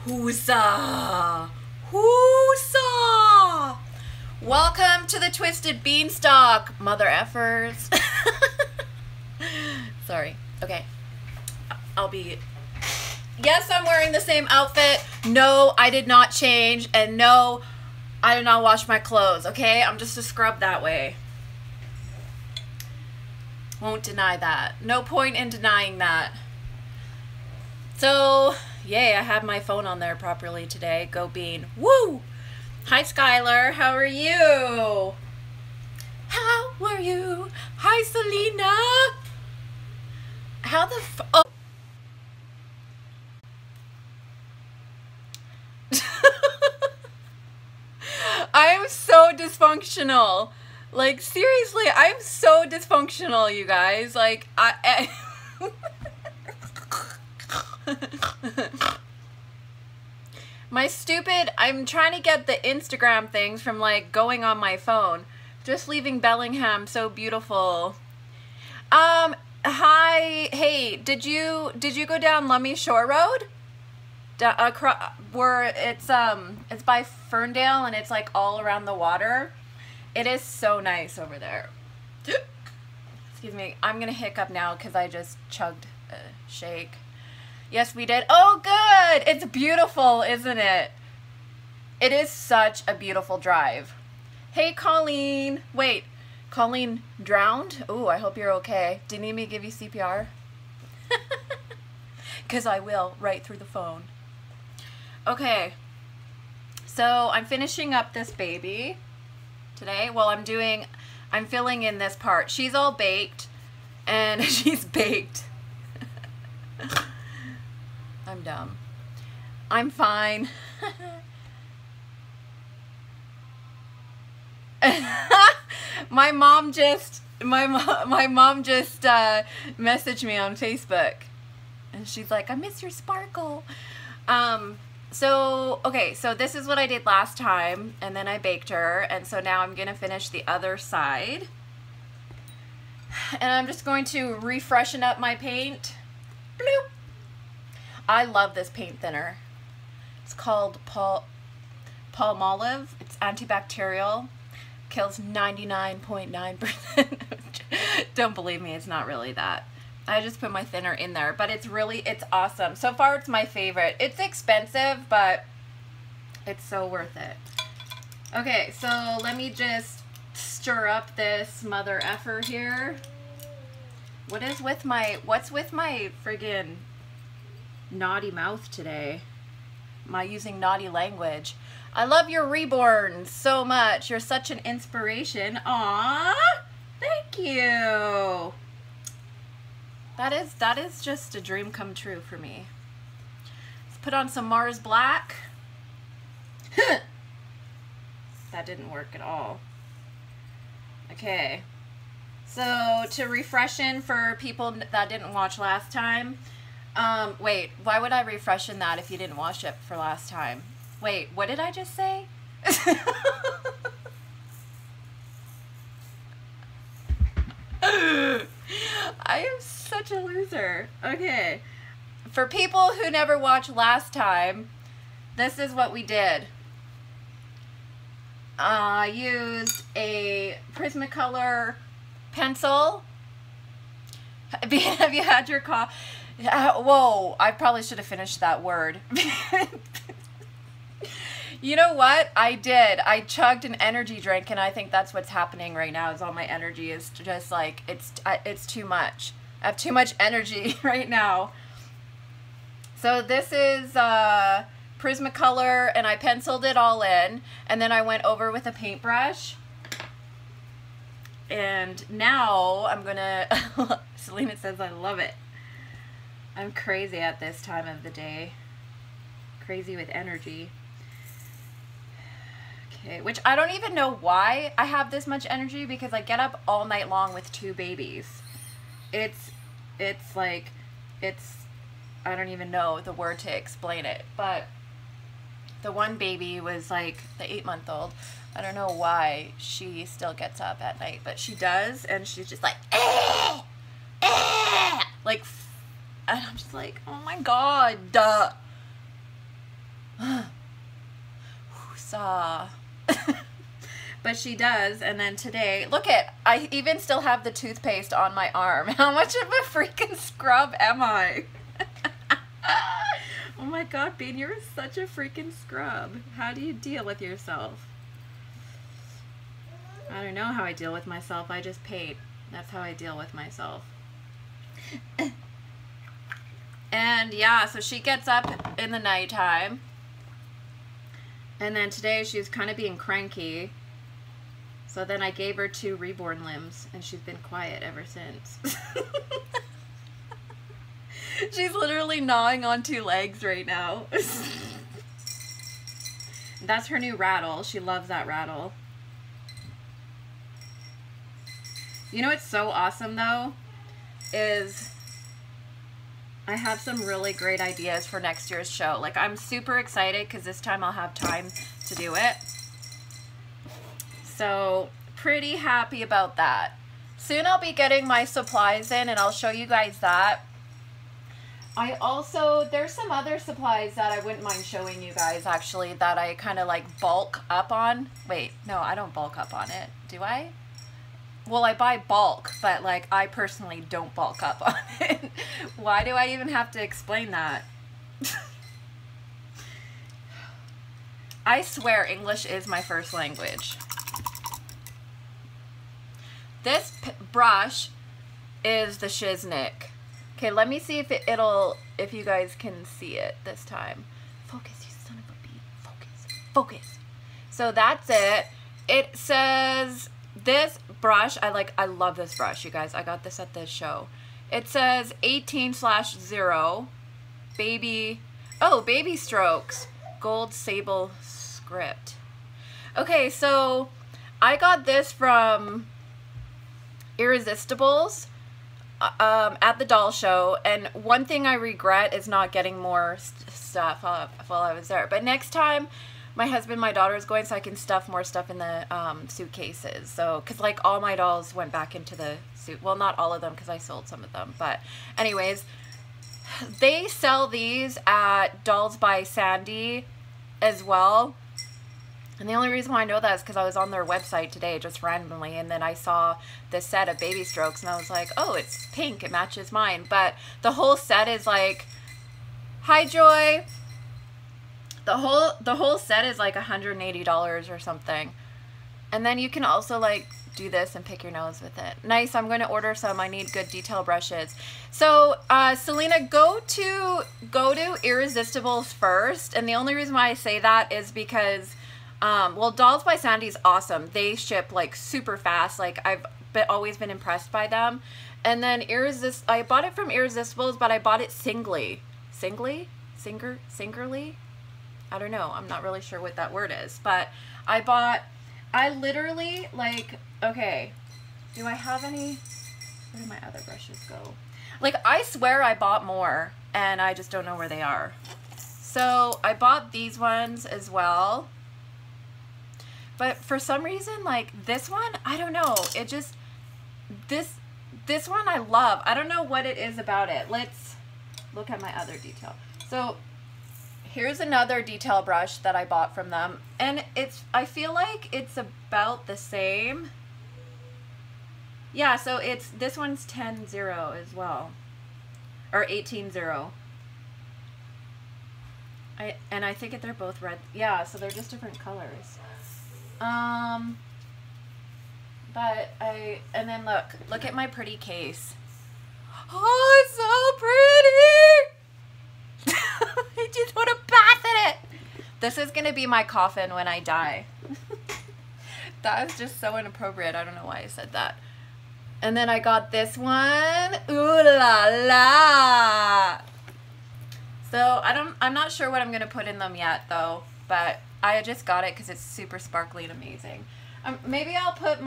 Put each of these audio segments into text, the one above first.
Whoosah! Whoosah! Welcome to the Twisted Beanstalk, mother effers. Sorry. Okay. Yes, I'm wearing the same outfit. No, I did not change. And no, I did not wash my clothes. Okay? I'm just a scrub that way. Won't deny that. No point in denying that. So, yay, I have my phone on there properly today. Go Bean. Woo! Hi, Skylar. How are you? How are you? Hi, Selena. How the oh. I'm so dysfunctional. Like, seriously, I'm so dysfunctional, you guys. Like, I'm trying to get the Instagram things from, like, going on my phone. Just leaving Bellingham so beautiful. Hi, hey, did you go down Lummi Shore Road? Where it's by Ferndale and it's like all around the water. It is so nice over there. Excuse me, I'm gonna hiccup now because I just chugged a shake. Yes, we did. Oh, good! It's beautiful, isn't it? It is such a beautiful drive. Hey, Colleen. Wait, Colleen drowned? Ooh, I hope you're okay. Do you need me to give you CPR? Because I will, right through the phone. Okay, so I'm finishing up this baby today. Well, I'm filling in this part. She's all baked, and she's baked. I'm dumb. I'm fine. My mom just messaged me on Facebook, and she's like, "I miss your sparkle." So this is what I did last time, and then I baked her, and so now I'm gonna finish the other side, and I'm just going to refreshen up my paint. Bloop. I love this paint thinner. It's called Palmolive. It's antibacterial. Kills 99.9%. Don't believe me, it's not really that. I just put my thinner in there, but it's awesome. So far, it's my favorite. It's expensive, but it's so worth it. Okay, so let me just stir up this mother effer here. What's with my friggin' naughty mouth today? Am I using naughty language? I love your reborns so much. You're such an inspiration. Aww, thank you. That is just a dream come true for me. Let's put on some Mars Black. That didn't work at all. Okay. So to refreshen for people that didn't watch last time. Wait, why would I refreshen that if you didn't watch it for last time? Wait, what did I just say? I am such a loser. Okay. For people who never watched last time, this is what we did. I used a Prismacolor pencil. Have you had your coffee? Whoa, I probably should have finished that word. You know what? I did. I chugged an energy drink, and I think that's what's happening right now. Is all my energy is just like it's too much. I have too much energy right now. So this is Prismacolor, and I penciled it all in, and then I went over with a paintbrush. And now I'm gonna. Selena says I love it. I'm crazy at this time of the day. Crazy with energy. Okay, which I don't even know why I have this much energy, because I get up all night long with 2 babies. It's like, I don't even know the word to explain it, but the one baby was like the 8-month-old. I don't know why she still gets up at night, but she does, and she's just like, like, and I'm just like, oh my god, duh. Saw. But she does. And then today, look at, I even still have the toothpaste on my arm. How much of a freaking scrub am I? Oh my God, Bean, you're such a freaking scrub. How do you deal with yourself? I don't know how I deal with myself. I just paint. That's how I deal with myself. And yeah, so she gets up in the nighttime. And then today she's kind of being cranky. So then I gave her 2 Reborn limbs, and she's been quiet ever since. She's literally gnawing on 2 legs right now. That's her new rattle. She loves that rattle. You know what's so awesome though? Is I have some really great ideas for next year's show. Like, I'm super excited because this time I'll have time to do it. So pretty happy about that. Soon I'll be getting my supplies in and I'll show you guys that. I also, there's some other supplies that I wouldn't mind showing you guys actually that I kind of like bulk up on. Wait, no, I don't bulk up on it. Do I? Well, I buy bulk, but like I personally don't bulk up on it. Why do I even have to explain that? I swear English is my first language. This brush is the Shiznick. Okay, let me see if if you guys can see it this time. Focus, you son of a bee. Focus, focus. So that's it. It says, this brush, I love this brush, you guys. I got this at the show. It says 18/0 baby, baby strokes, gold sable script. Okay, so I got this from Irresistibles at the doll show, and one thing I regret is not getting more stuff while I was there. But next time, my husband, my daughter is going, so I can stuff more stuff in the suitcases. So, because like all my dolls went back into the suit. Well, not all of them because I sold some of them. But anyways, they sell these at Dolls by Sandy as well. And the only reason why I know that is because I was on their website today just randomly, and then I saw this set of baby strokes and I was like, oh, it's pink, it matches mine. But the whole set is like, hi Joy. The whole set is like $180 or something. And then you can also like do this and pick your nose with it. Nice, I'm going to order some. I need good detail brushes. So Selena, go to Irresistibles first. And the only reason why I say that is because well, Dolls by Sandy's awesome. They ship like super fast. Like I've always been impressed by them. And then I bought it from Irresistibles, but I bought it singerly. I don't know. I'm not really sure what that word is, but I literally like, okay, do I have any, where do my other brushes go? Like, I swear I bought more and I just don't know where they are. So I bought these ones as well. But for some reason, like this one, I don't know. It just, this one I love. I don't know what it is about it. Let's look at my other detail. So here's another detail brush that I bought from them. And I feel like it's about the same. Yeah, so this one's 10-0 as well. Or 18-0. And I think they're both red. Yeah, so they're just different colors. And then look at my pretty case. Oh, it's so pretty! I just want to bath in it! This is going to be my coffin when I die. That was just so inappropriate. I don't know why I said that. And then I got this one. Ooh la la! So I'm not sure what I'm going to put in them yet though, but I just got it because it's super sparkly and amazing. Maybe I'll put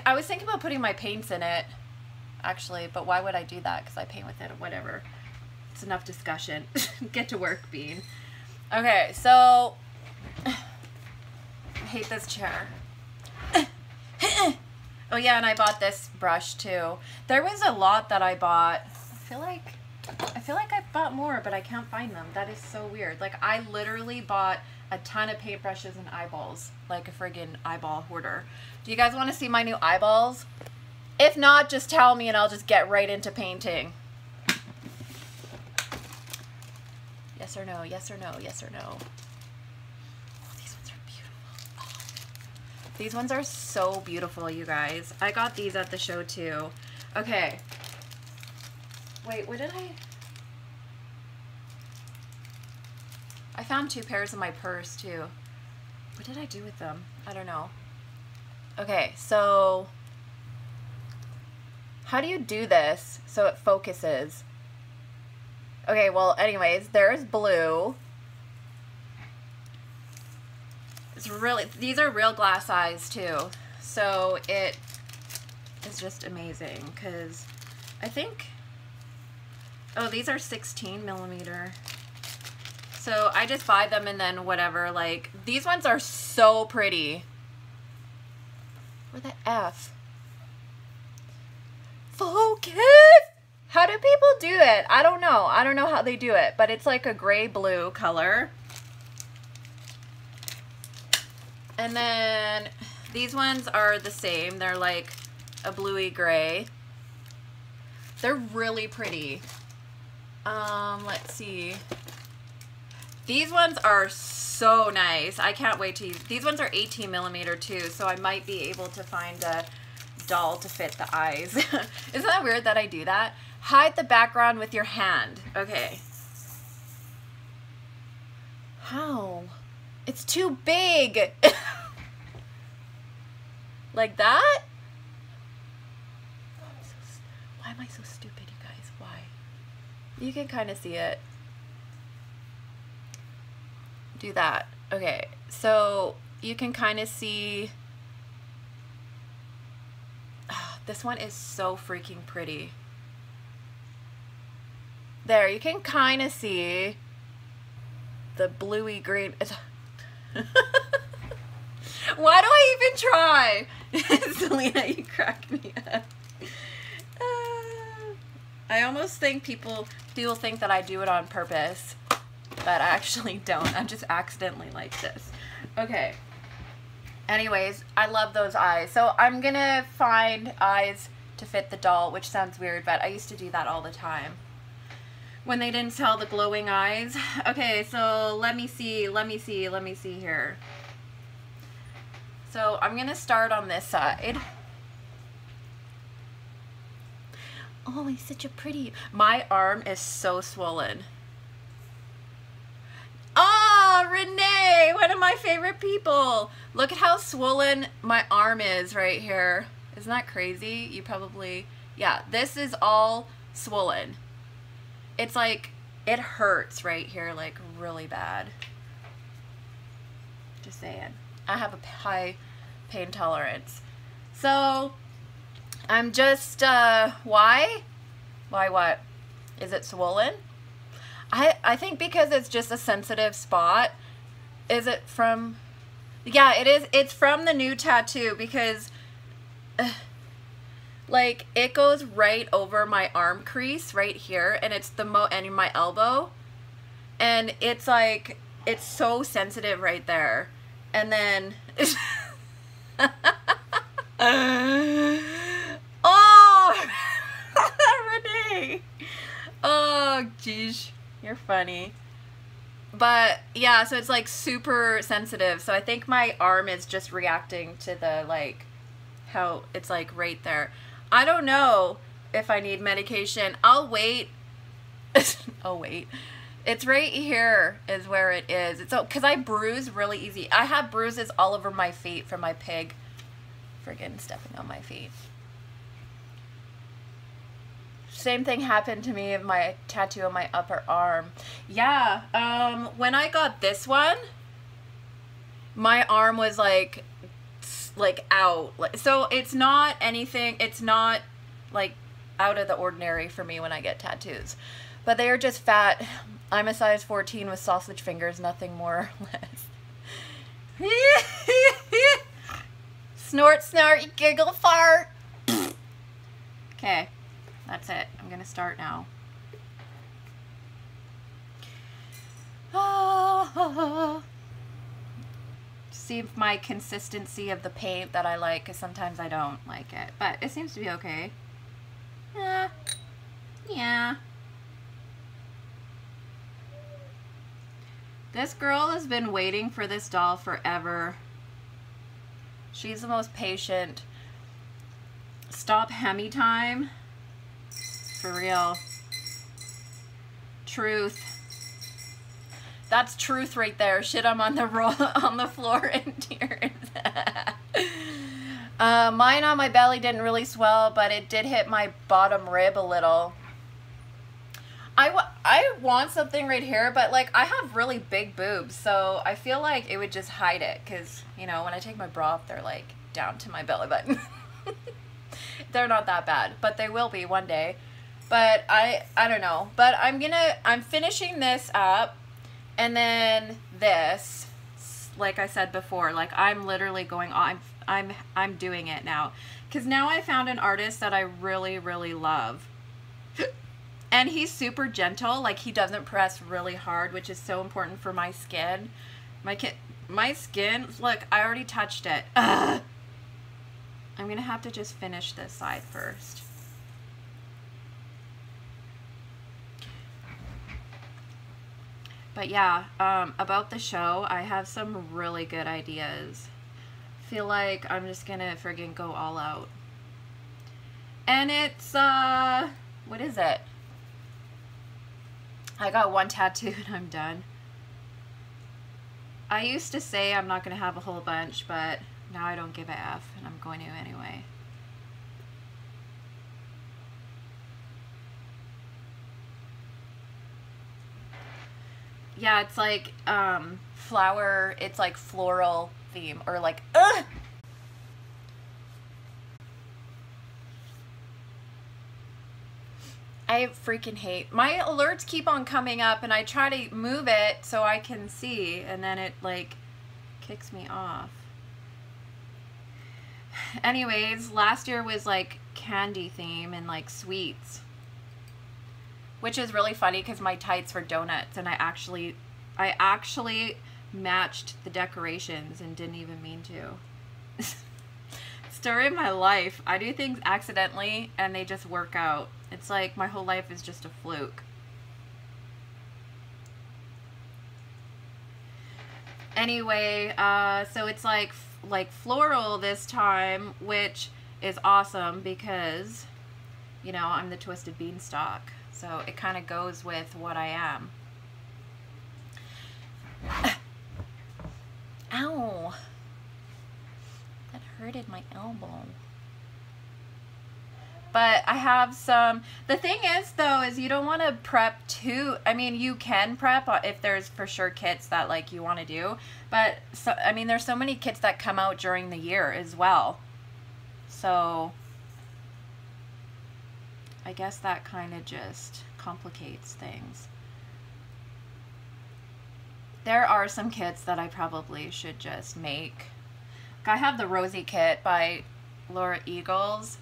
I was thinking about putting my paints in it, actually, but why would I do that? Because I paint with it or whatever. It's enough discussion. Get to work, Bean. Okay, so I hate this chair. Oh yeah, and I bought this brush too. There was a lot that I bought. I feel like I feel like I bought more, but I can't find them. That is so weird. Like, I literally bought a ton of paintbrushes and eyeballs, like a friggin' eyeball hoarder. Do you guys want to see my new eyeballs? If not, just tell me and I'll just get right into painting. Yes or no, yes or no, yes or no. Oh, these ones are beautiful. Oh. These ones are so beautiful, you guys. I got these at the show too. Okay. Wait, what did I found 2 pairs in my purse too. What did I do with them? I don't know. Okay, so how do you do this so it focuses? Okay, well, anyways, there's blue. It's really, these are real glass eyes too. So it is just amazing because I think, oh, these are 16 millimeter. So I just buy them and then whatever, like, these ones are so pretty. Where the F? Focus! How do people do it? I don't know. I don't know how they do it, but it's like a gray-blue color. And then these ones are the same. They're like a bluey gray. They're really pretty. Let's see. These ones are so nice. I can't wait to use. These ones are 18 millimeter too, so I might be able to find a doll to fit the eyes. Isn't that weird that I do that? Hide the background with your hand. Okay. How? It's too big. Like that? Why am I so stupid, you guys? Why? You can kind of see it. Do that. Okay, so you can kind of see. Oh, this one is so freaking pretty. There, you can kind of see the bluey green. Why do I even try? Selena, you crack me up. I almost think people think that I do it on purpose, but I actually don't. I'm just accidentally like this. Okay. Anyways, I love those eyes. So I'm gonna find eyes to fit the doll, which sounds weird, but I used to do that all the time when they didn't sell the glowing eyes. Okay, so let me see here. So I'm gonna start on this side. Oh, he's such a pretty. My arm is so swollen. Oh, Renee, one of my favorite people. Look at how swollen my arm is right here. Isn't that crazy? You probably, yeah, this is all swollen. It's like, it hurts right here, like really bad. Just saying. I have a high pain tolerance. So, I'm just, why? Why what? Is it swollen? I think because it's just a sensitive spot. Is it from, yeah, it is. It's from the new tattoo because, like, it goes right over my arm crease right here, and it's the and my elbow, and it's like, it's so sensitive right there, and then, oh, Renee, oh, geez. You're funny. But yeah, so it's like super sensitive. So I think my arm is just reacting to the, like, how it's like right there. I don't know if I need medication. I'll wait. I'll wait. It's right here is where it is. It's because I bruise really easy. I have bruises all over my feet from my pig friggin' stepping on my feet. Same thing happened to me of my tattoo on my upper arm. Yeah, when I got this one, my arm was like out. So it's not anything, it's not like out of the ordinary for me when I get tattoos. But they are just fat. I'm a size 14 with sausage fingers, nothing more or less. Snort, snort, giggle, fart. Okay. That's it. I'm going to start now. See if my consistency of the paint that I like, because sometimes I don't like it, but it seems to be okay. Yeah. This girl has been waiting for this doll forever. She's the most patient. Stop Hemi time. For real. Truth. That's truth right there. Shit, I'm on the on the floor in tears. Mine on my belly didn't really swell, but it did hit my bottom rib a little. I want something right here, but like I have really big boobs, so I feel like it would just hide it, because you know, when I take my bra off, they're like down to my belly button. They're not that bad, but they will be one day. But I don't know. But I'm finishing this up, and then this, like I said before, like I'm literally going on. I'm doing it now, because now I found an artist that I really, really love. And he's super gentle, like he doesn't press really hard, which is so important for my skin. My skin, look, I already touched it. Ugh. I'm gonna have to just finish this side first. But yeah, about the show, I have some really good ideas. Feel like I'm just gonna friggin' go all out. And it's, what is it? I got one tattoo and I'm done. I used to say I'm not going to have a whole bunch, but now I don't give a F, and I'm going to anyway. Yeah, it's like flower, it's like floral theme, or like, ugh! I freaking hate, my alerts keep on coming up and I try to move it so I can see, and then it like kicks me off. Anyways, last year was like candy theme and like sweets, which is really funny because my tights were donuts, and I actually matched the decorations and didn't even mean to. Story of my life. I do things accidentally and they just work out. It's like my whole life is just a fluke. Anyway, so it's like floral this time, which is awesome because, you know, I'm the twisted beanstalk. So it kind of goes with what I am. Ow. That hurted my elbow. But I have some, the thing is though, is you don't want to prep too, I mean, you can prep if there's for sure kits that like you want to do, but so, I mean, there's so many kits that come out during the year as well. So I guess that kind of just complicates things. There are some kits that I probably should just make. I have the Rosie kit by Laura Eagles.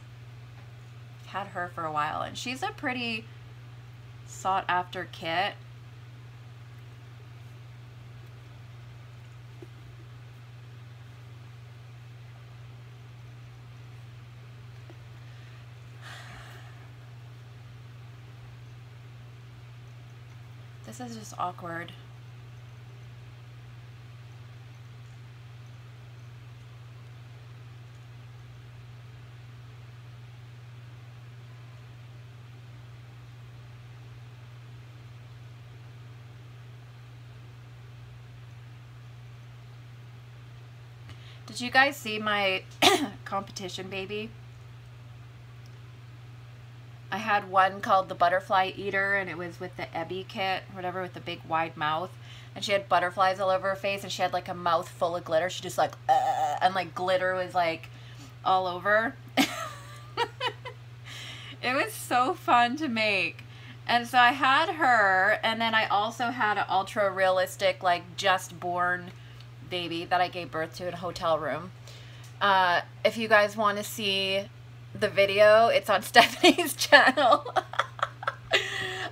Had her for a while, and she's a pretty sought after kit. This is just awkward. Did you guys see my competition baby? I had one called the Butterfly Eater, and it was with the Ebby kit, whatever, with the big wide mouth. And she had butterflies all over her face, and she had like a mouth full of glitter. She just like, and like glitter was like all over. It was so fun to make. And so I had her, and then I also had an ultra realistic, like just born baby that I gave birth to in a hotel room. If you guys want to see the video, it's on Stephanie's channel.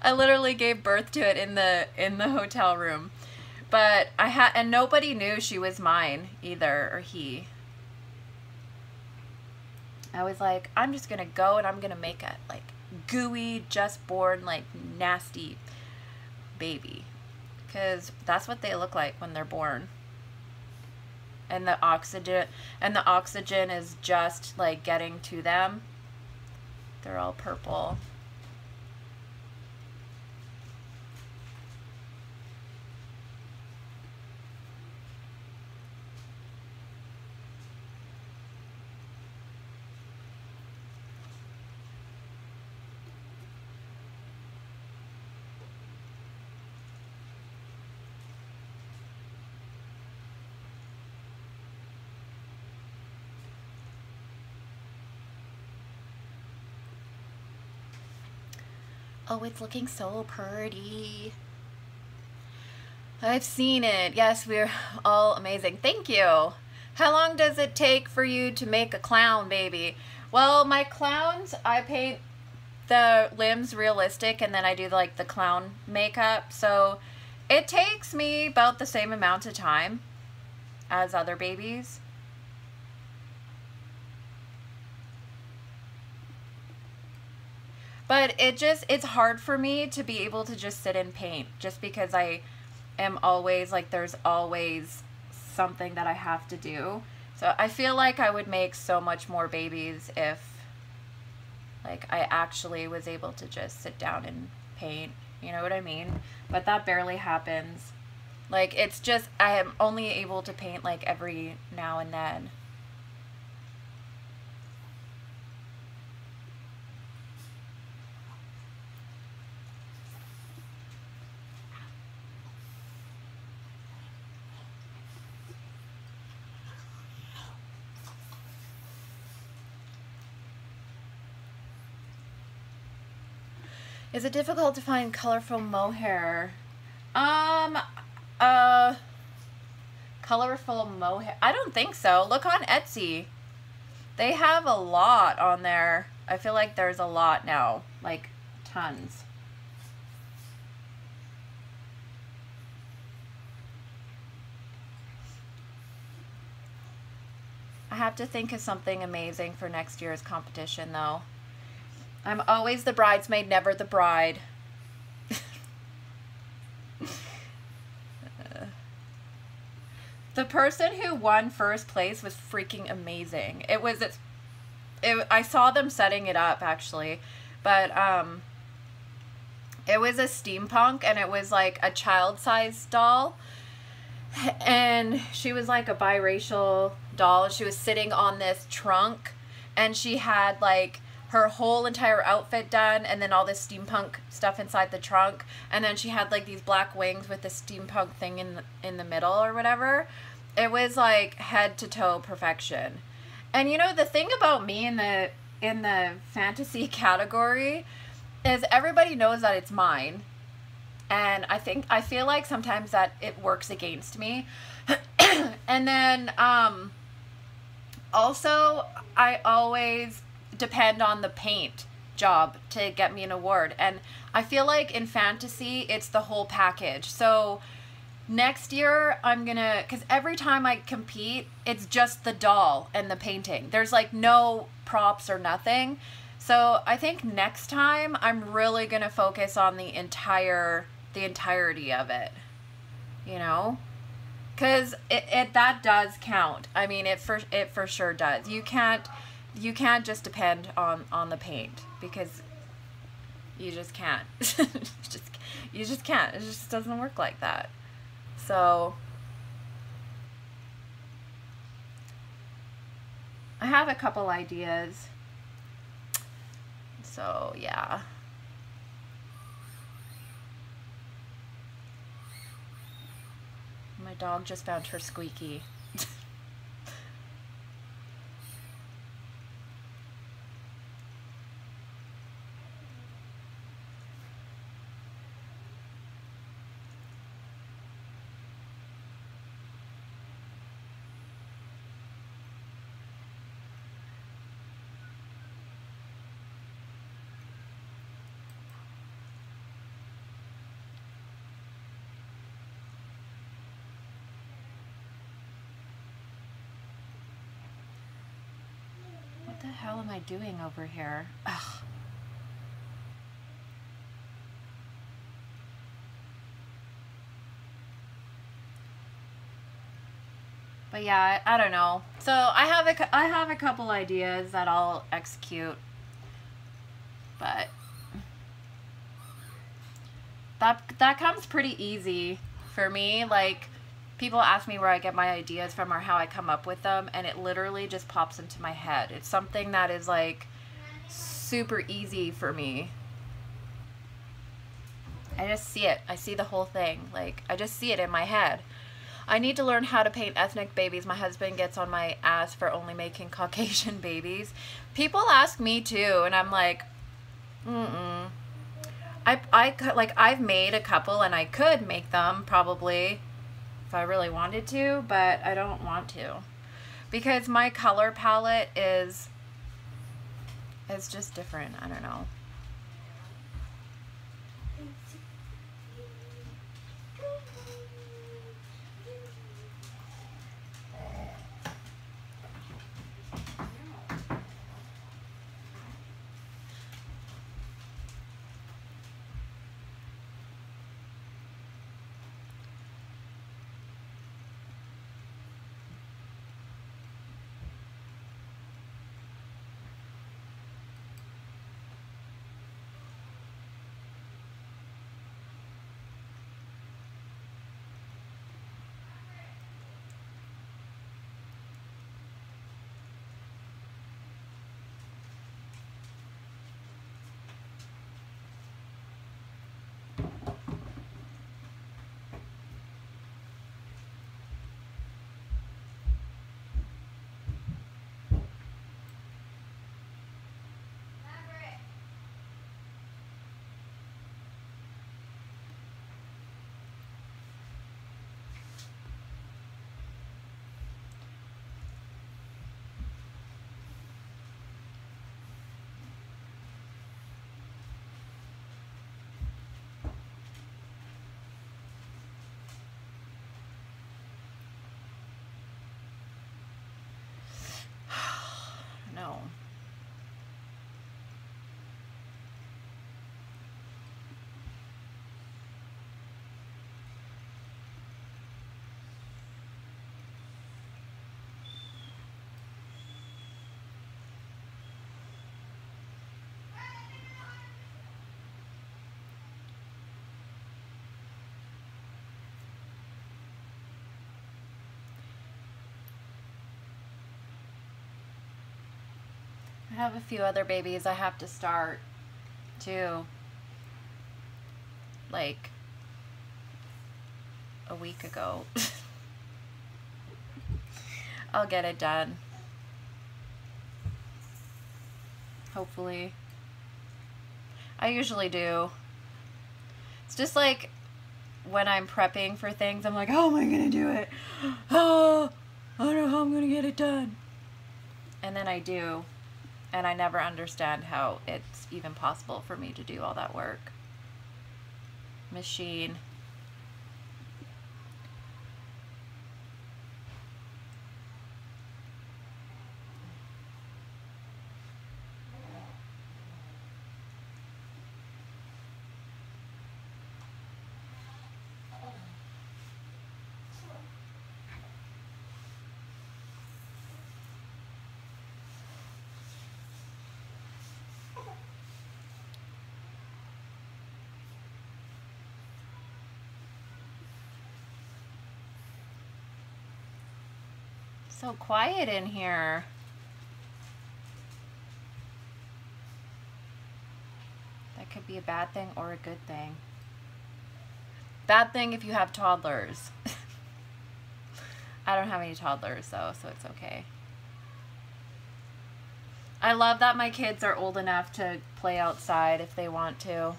I literally gave birth to it in the hotel room. But and nobody knew she was mine either, or he. I was like, I'm just gonna go and I'm gonna make a like gooey, just born, like nasty baby, because that's what they look like when they're born. And the oxygen is just like getting to them. They're all purple. Oh, it's looking so pretty. I've seen it. Yes, we're all amazing. Thank you. How long does it take for you to make a clown baby? Well, my clowns, I paint the limbs realistic and then I do like the clown makeup. So it takes me about the same amount of time as other babies. But it's hard for me to be able to just sit and paint just because I am always like, there's always something that I have to do. So I feel like I would make so much more babies if like I actually was able to just sit down and paint, you know what I mean? But that barely happens. Like, it's just, I am only able to paint like every now and then. Is it difficult to find colorful mohair? Colorful mohair? I don't think so. Look on Etsy. They have a lot on there. I feel like there's a lot now. Like, tons. I have to think of something amazing for next year's competition, though. I'm always the bridesmaid, never the bride. The person who won first place was freaking amazing. I saw them setting it up, actually. But, it was a steampunk, and it was like a child-sized doll. And she was like a biracial doll. She was sitting on this trunk, and she had like her whole entire outfit done, and then all this steampunk stuff inside the trunk, and then she had like these black wings with the steampunk thing in the middle or whatever. It was like head to toe perfection. And you know, the thing about me in the fantasy category is everybody knows that it's mine, and I feel like sometimes that it works against me. And then also I always depend on the paint job to get me an award, and I feel like in fantasy it's the whole package. So next year I'm gonna, because every time I compete it's just the doll and the painting, there's like no props or nothing. So I think next time I'm really gonna focus on the entirety of it, you know, because that does count. I mean, it for sure does. You can't just depend on the paint, because you just can't. You just can't. It just doesn't work like that. So I have a couple ideas. So yeah. My dog just found her squeaky. the hell am I doing over here? Ugh. But yeah, I don't know. So I have a couple ideas that I'll execute, but that comes pretty easy for me. Like, people ask me where I get my ideas from or how I come up with them, and it literally just pops into my head. It's something that is like super easy for me. I just see it. I see the whole thing. Like, I just see it in my head. I need to learn how to paint ethnic babies. My husband gets on my ass for only making Caucasian babies. People ask me too, and I'm like, I've made a couple, and I could make them probably if I really wanted to, but I don't want to because my color palette is just different. I don't know. No. I have a few other babies I have to start too, like a week ago. I'll get it done. Hopefully. I usually do. It's just like when I'm prepping for things, I'm like, how am I gonna do it? Oh, I don't know how I'm gonna get it done. And then I do. And I never understand how it's even possible for me to do all that work. Machine. So quiet in here. That could be a bad thing or a good thing. Bad thing if you have toddlers. I don't have any toddlers though, so it's okay. I love that my kids are old enough to play outside if they want to.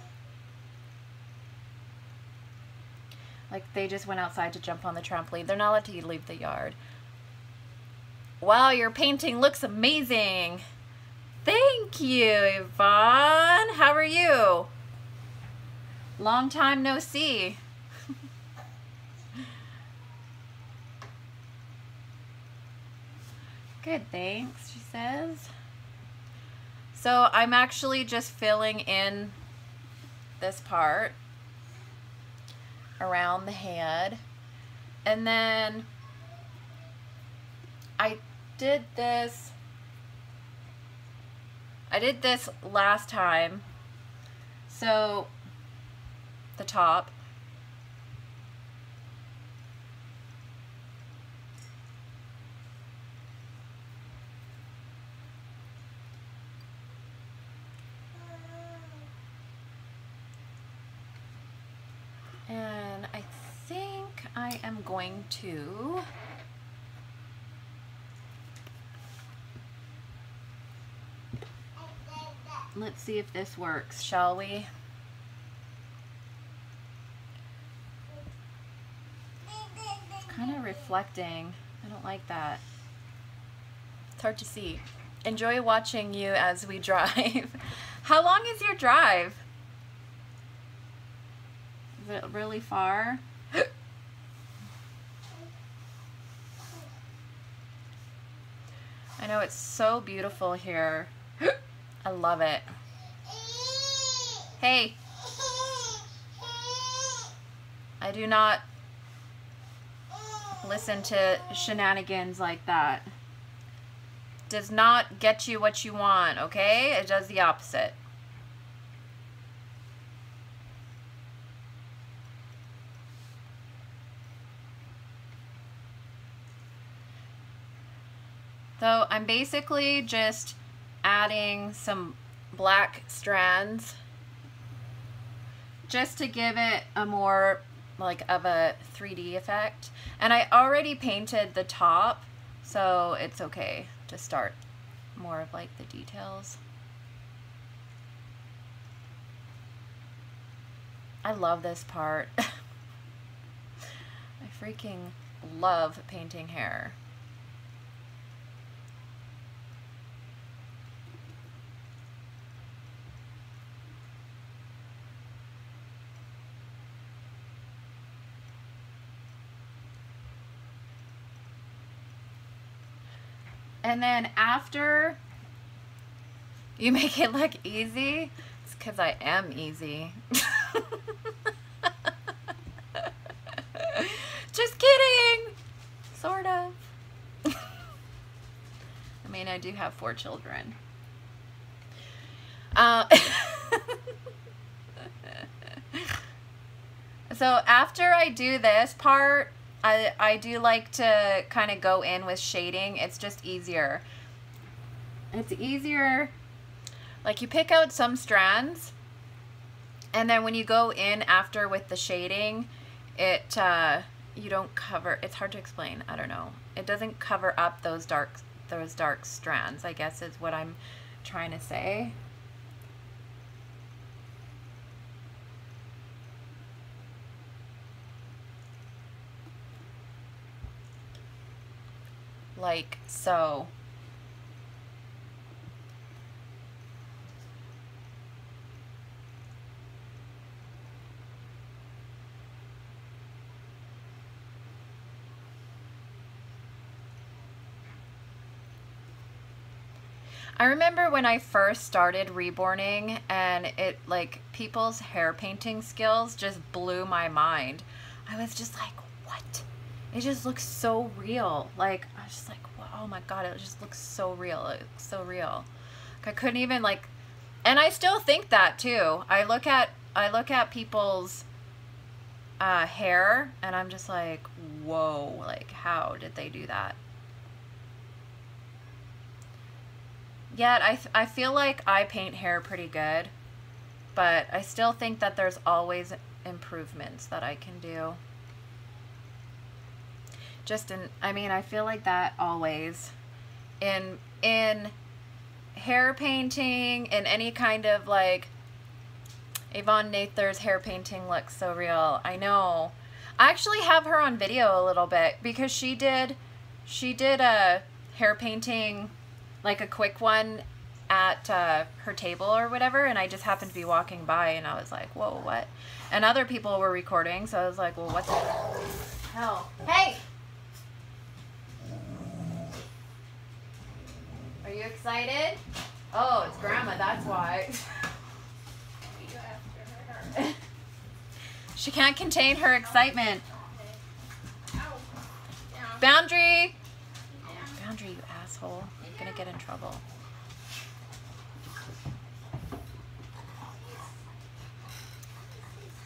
Like, they just went outside to jump on the trampoline. They're not allowed to leave the yard. Wow, your painting looks amazing. Thank you, Yvonne. How are you? Long time no see. Good, thanks, she says. So I'm actually just filling in this part around the head. And then I did this last time. So the top. And I think I am going to let's see if this works, shall we? It's kind of reflecting. I don't like that. It's hard to see. Enjoy watching you as we drive. How long is your drive? Is it really far? I know it's so beautiful here. I love it. Hey. I do not listen to shenanigans like that. Does not get you what you want, okay? It does the opposite. So I'm basically just adding some black strands just to give it a more like of a 3D effect. And I already painted the top, so it's okay to start more of like the details. I love this part. I freaking love painting hair. And then after you make it look easy, it's because I am easy. Just kidding! Sort of. I mean, I do have 4 children. So after I do this part, I do like to kind of go in with shading. It's just easier. It's easier. Like you pick out some strands, and then when you go in after with the shading, it you don't cover. It's hard to explain. I don't know. It doesn't cover up those dark strands, I guess is what I'm trying to say. Like so. I remember when I first started reborning, and it like people's hair painting skills just blew my mind. I was just like, what? It just looks so real. Like, I was just like, oh my God, it just looks so real. It looks so real. Like, I couldn't even like, and I still think that too. I look at people's hair, and I'm just like, whoa, like how did they do that? Yet I feel like I paint hair pretty good, but I still think that there's always improvements that I can do. Just in, I mean, I feel like that always in hair painting, in any kind of like Yvonne Nather's hair painting looks so real. I know. I actually have her on video a little bit because she did a hair painting, like a quick one at her table or whatever, and I just happened to be walking by and I was like, whoa, what? And other people were recording, so I was like, well, what the hell? Hey! Are you excited? Oh, it's Grandma, that's why. She can't contain her excitement. Boundary! Boundary, you asshole. You're gonna get in trouble.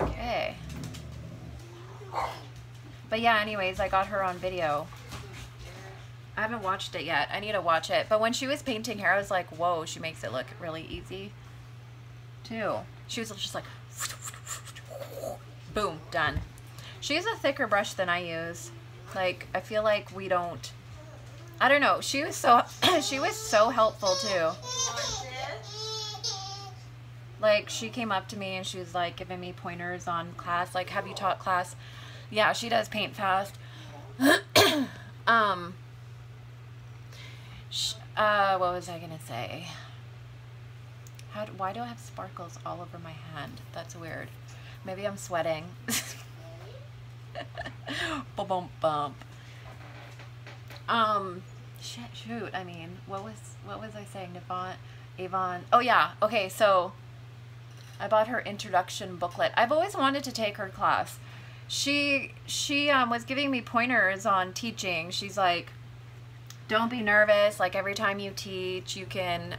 Okay. But yeah, anyways, I got her on video. I haven't watched it yet. I need to watch it. But when she was painting hair, I was like, whoa, she makes it look really easy, too. She was just like, boom, done. She has a thicker brush than I use. Like, I feel like we don't, I don't know. She was so, she was so helpful, too. Like, she came up to me and she was like giving me pointers on class. Like, have you taught class? Yeah, she does paint fast. What was I gonna say? Why do I have sparkles all over my hand? That's weird. Maybe I'm sweating. Bump bump. Shoot. I mean, what was I saying? Avon. Oh yeah. Okay, so I bought her introduction booklet. I've always wanted to take her class. She was giving me pointers on teaching. She's like, don't be nervous. Like, every time you teach, you can,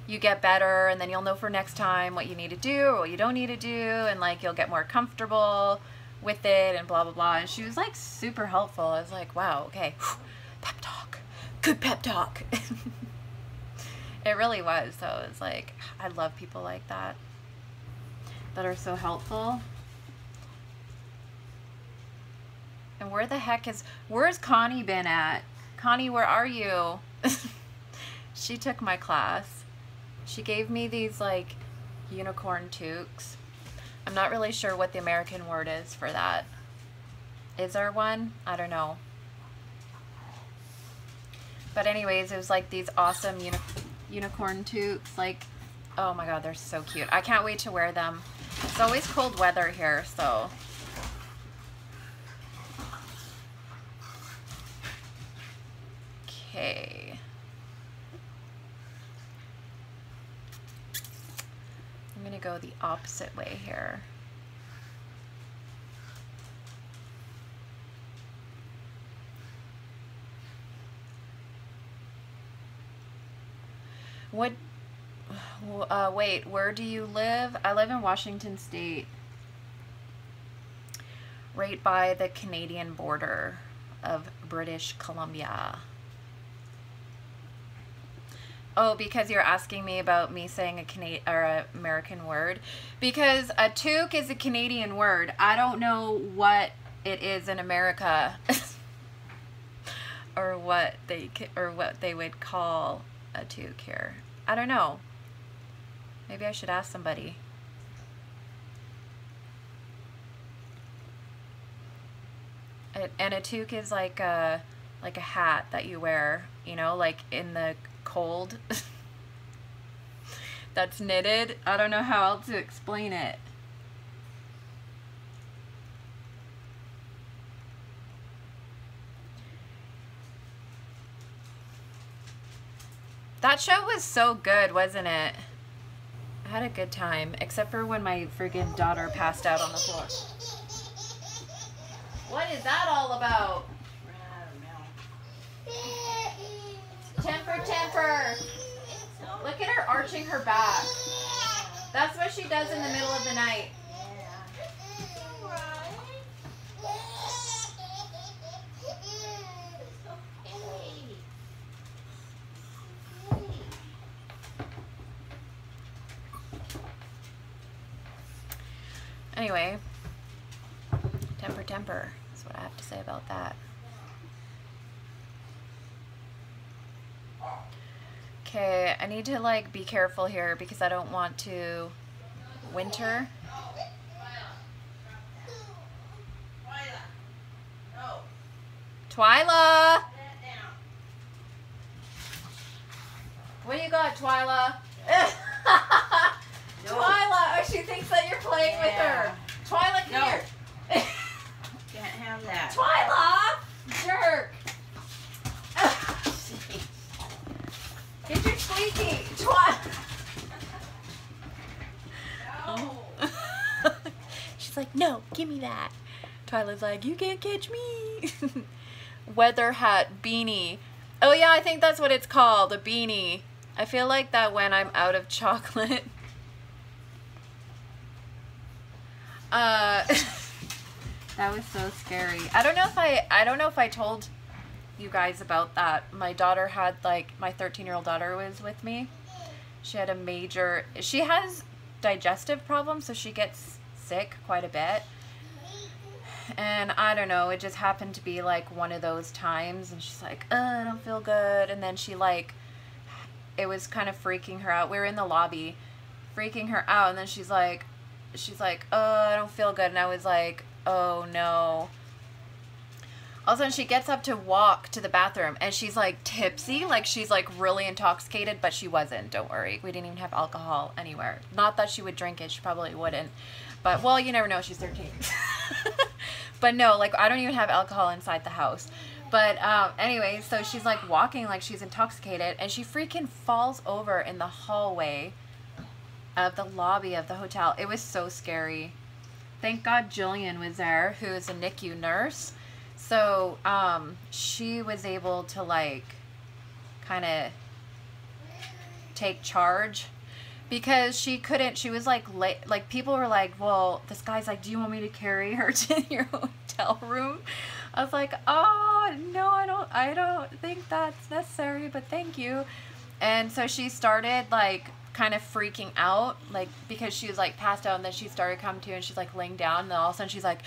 you get better, and then you'll know for next time what you need to do or what you don't need to do, and like, you'll get more comfortable with it, and blah, blah, blah. And she was like super helpful. I was like, wow, okay. Pep talk. Good pep talk. It really was. So it's like, I love people like that are so helpful. And where's Connie been at? Connie, where are you? She took my class. She gave me these like unicorn toques. I'm not really sure what the American word is for that. Is there one? I don't know. But anyways, it was like these awesome unicorn toques. Like, oh my god, they're so cute. I can't wait to wear them. It's always cold weather here, so. Okay. I'm gonna go the opposite way here. Wait, where do you live? I live in Washington State, right by the Canadian border of British Columbia. Oh, because you're asking me about me saying a American word. Because a toque is a Canadian word. I don't know what it is in America, or what they would call a toque here. I don't know. Maybe I should ask somebody. And a toque is like a hat that you wear, you know, like in the cold. That's knitted. I don't know how else to explain it. That show was so good, wasn't it? I had a good time, except for when my friggin' daughter passed out on the floor. What is that all about? Temper, temper. Look at her arching her back. That's what she does in the middle of the night. Anyway, temper, temper. That's what I have to say about that. Okay, I need to like be careful here because I don't want to winter. Twyla! What do you got, Twyla? Twyla! Oh, she thinks that you're playing with her. Twyla, come here. Can't have that. Twyla! Jerk! Get your She's like, no, give me that. Twyla's like, you can't catch me. Weather hat, beanie. Oh yeah, I think that's what it's called, a beanie. I feel like that when I'm out of chocolate. That was so scary. I don't know if I told you guys about that. My daughter had, like, my 13-year-old daughter was with me. She had she has digestive problems, so she gets sick quite a bit. And I don't know, it just happened to be like one of those times, and she's like, I don't feel good. And then she, like, it was kind of freaking her out. We were in the lobby, freaking her out, and then she's like, I don't feel good. And I was like, oh no. All of a sudden she gets up to walk to the bathroom, and she's like tipsy, like she's like really intoxicated, but she wasn't, don't worry. We didn't even have alcohol anywhere. Not that she would drink it, she probably wouldn't. But, well, you never know, she's 13. But no, like, I don't even have alcohol inside the house. But anyway, so she's like walking like she's intoxicated, and she freaking falls over in the hallway of the lobby of the hotel. It was so scary. Thank God Jillian was there, who is a NICU nurse. So she was able to, like, kind of take charge, because she couldn't. She was like late. Like, people were like, well, this guy's like, do you want me to carry her to your hotel room? I was like, oh no, I don't think that's necessary, but thank you. And so she started, like, kind of freaking out, like, because she was like passed out, and then she started coming to, and she's like laying down, and then all of a sudden she's like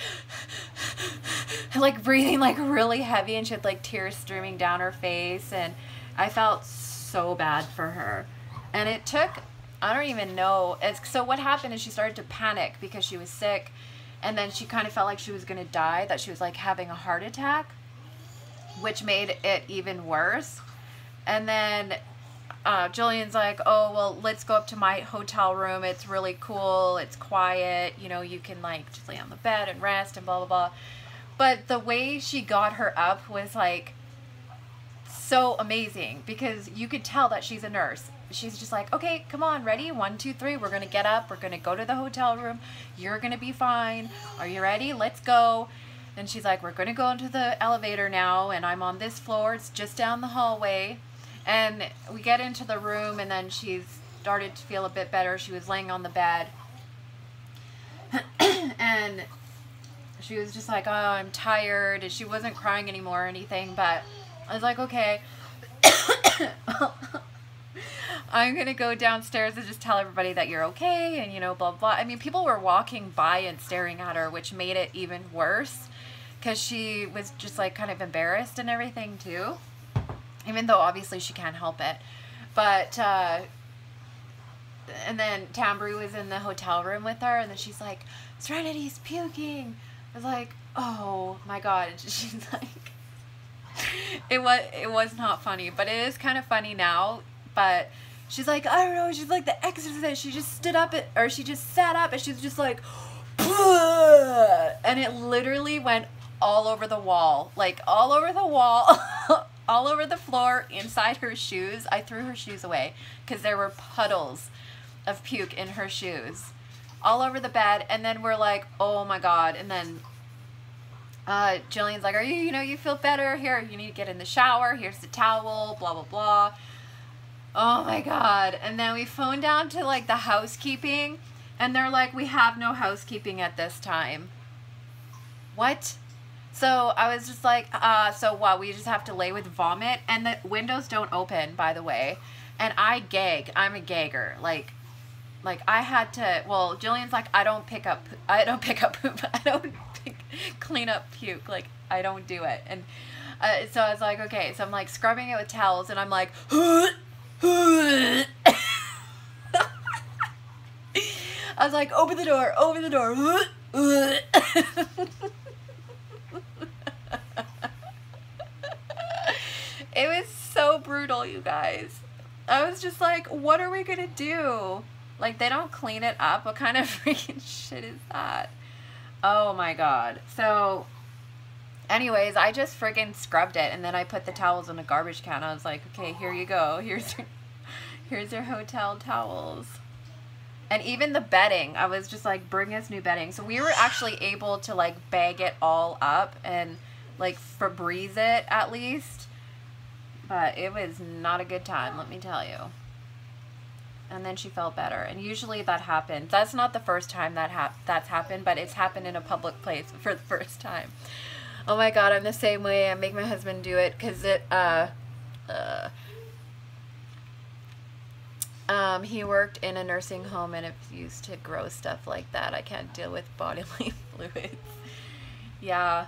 like breathing like really heavy, and she had like tears streaming down her face, and I felt so bad for her. And it took, I don't even know, so what happened is she started to panic because she was sick, and then she kind of felt like she was gonna die, that she was like having a heart attack, which made it even worse. And then Jillian's like, oh, well, let's go up to my hotel room. It's really cool. It's quiet. You know, you can, like, just lay on the bed and rest and blah, blah, blah. But the way she got her up was, like, so amazing, because you could tell that she's a nurse. She's just like, okay, come on, ready? 1, 2, 3. We're going to get up. We're going to go to the hotel room. You're going to be fine. Are you ready? Let's go. And she's like, we're going to go into the elevator now, and I'm on this floor. It's just down the hallway. And we get into the room, and then she's started to feel a bit better. She was laying on the bed, and she was just like, oh, I'm tired. And she wasn't crying anymore or anything, but I was like, okay, I'm going to go downstairs and just tell everybody that you're okay, and, you know, blah, blah. I mean, people were walking by and staring at her, which made it even worse, because she was just, like, kind of embarrassed and everything, too. Even though obviously she can't help it. But, and then Tambry was in the hotel room with her, and then she's like, Serenity's puking. I was like, oh my God. And she's like, it was not funny, but it is kind of funny now. But she's like, I don't know, she's like the Exorcist. She just stood up, or she just sat up, and she's just like, and it literally went all over the wall. Like, all over the wall. All over the floor, inside her shoes. I threw her shoes away because there were puddles of puke in her shoes. All over the bed. And then we're like, oh my God. And then Jillian's like, you feel better? Here, you need to get in the shower. Here's the towel, blah, blah, blah. Oh my God. And then we phoned down to, like, the housekeeping, and they're like, we have no housekeeping at this time. What? So I was just like, so what, we just have to lay with vomit? And the windows don't open, by the way. And I gag. I'm a gagger. Like I had to, well, Jillian's like, I don't pick up poop. I don't clean up puke. Like, I don't do it. And so I was like, okay. So I'm like scrubbing it with towels, and I'm like, I was like, open the door, open the door. It was so brutal, you guys. I was just like, what are we gonna do? Like, they don't clean it up. What kind of freaking shit is that? Oh my God. So anyways, I just friggin' scrubbed it, and then I put the towels in a garbage can. I was like, okay, here you go. Here's your hotel towels. And even the bedding, I was just like, bring us new bedding. So we were actually able to like bag it all up and like Febreze it at least. But it was not a good time, let me tell you. And then she felt better. And usually that happens. That's not the first time that's happened, but it's happened in a public place for the first time. Oh my God, I'm the same way. I make my husband do it because he worked in a nursing home and it used to grow stuff like that. I can't deal with bodily fluids. Yeah.